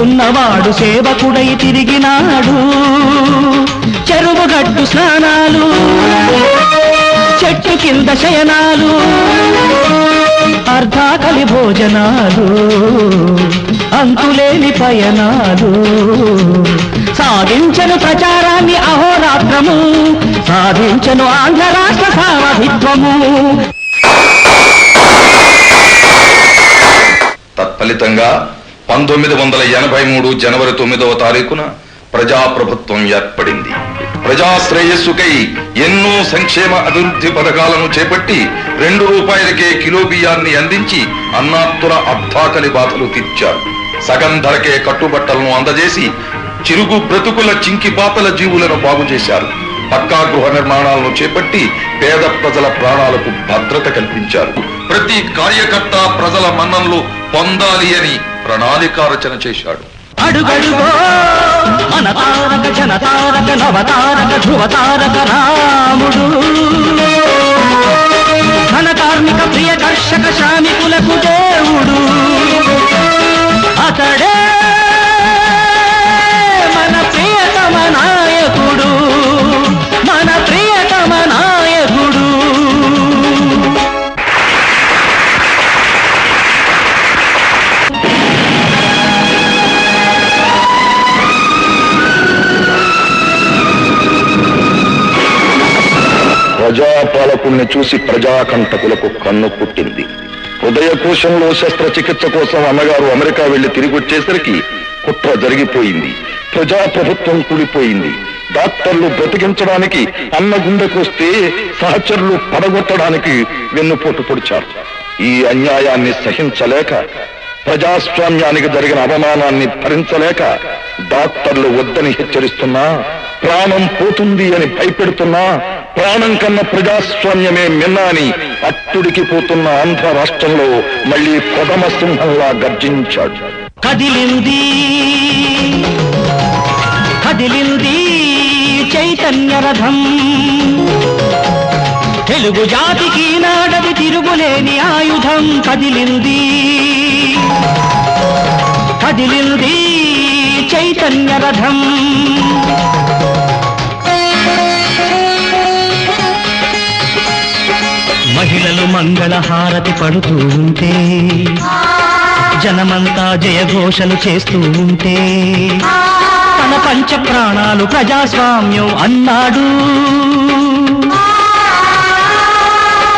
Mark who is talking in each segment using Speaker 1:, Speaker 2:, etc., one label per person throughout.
Speaker 1: ఉన్నవాడు సేవకుడై తిరిగినాడు. చెరువు గట్టు స్నానాలు, చెట్టు కింద శయనాలు, అర్ధాకలి భోజనాలు, అంతులేని పయనాలు. సాధించను ప్రచారాన్ని అహోరాత్రము, సాధించను ఆంధ్ర రాష్ట్ర సారథిత్వము.
Speaker 2: తత్ఫలితంగా 1983 జనవరి 9వ తారీఖున ప్రజాప్రభుత్వం ఏర్పడింది. ప్రజా శ్రేయస్సుకై ఎన్నో సంక్షేమ అభివృద్ధి పథకాలను చేపట్టి 2 రూపాయలకే కిలో బియ్యాన్ని అందించి అన్నార్తుల అర్ధాకలి బాధలు తీర్చారు. సగం ధరకే కట్టుబట్టలను అందజేసి చిరుగు బ్రతుకుల చింకిపాతల జీవులను బాగు చేశారు. పక్కా గృహ నిర్మాణాలను చేపట్టి పేద ప్రజల ప్రాణాలకు భద్రత కల్పించారు. ప్రతి కార్యకర్త ప్రజల మన్ననలు పొందాలి అని ప్రణాళిక రచన చేశాడు.
Speaker 1: అడుగడుగో మన తారక జనతారక నవతారక ధ్రువతారక రాముడు, ఘన కార్మిక ప్రియ కర్షక శ్రామికులకు దేవుడు. అతడే మన ప్రియతమ నాయకుడు, మన ప్రియతమ నాయకుడు.
Speaker 2: ప్రజాపాలకుల్ని చూసి ప్రజాకంటకులకు కన్ను పుట్టింది. హృదయకోశంలో శస్త్రచికిత్స కోసం అన్నగారు అమెరికా వెళ్లి తిరిగి వచ్చేసరికి కుట్ర జరిగిపోయింది. ప్రజాప్రభుత్వం కూలిపోయింది. డాక్టర్లు బ్రతికించడానికి అన్న గుండెకొస్తే సహచరులు పడగొట్టడానికి వెన్నుపోటు పొడిచారు. ఈ అన్యాయాన్ని సహించలేక, ప్రజాస్వామ్యానికి జరిగిన అవమానాన్ని భరించలేక డాక్టర్లు వద్దని హెచ్చరిస్తున్నా, ప్రాణం పోతుంది అని భయపెడుతున్నా, ప్రాణం కన్నా ప్రజాస్వామ్యమే మిన్నా అని అట్టుడికి పోతున్న ఆంధ్ర రాష్ట్రంలో మళ్లీ కొదమ సింహంలా గర్జించాడు.
Speaker 1: కదిలింది కదిలింది చైతన్య రథం, తెలుగు జాతికి నాడది తిరుగులేని ఆయుధం. కదిలింది కదిలింది చైతన్య రథం. మహిళలు మంగళహారతి పడుతూ ఉంటే, జనమంతా జయఘోషలు చేస్తూ ఉంటే, తన పంచ ప్రాణాలు ప్రజాస్వామ్యం అన్నాడు.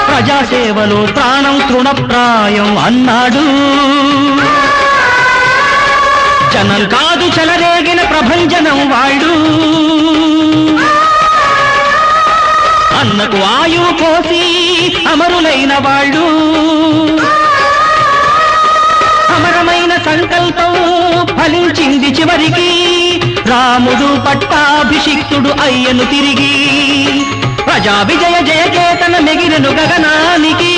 Speaker 1: ప్రజాసేవలో ప్రాణం తృణప్రాయం అన్నాడు. జనం కాదు చెలరేగిన ప్రభంజనం వాడు. అన్నకు ఆయువు పోసి అమరులైన వాళ్ళు. అమరమైన సంకల్పం ఫలించింది చివరికి. రాముడు పట్టాభిషిక్తుడు అయ్యను తిరిగి. ప్రజా విజయ జయకేతన మెగిరెను గగనానికి.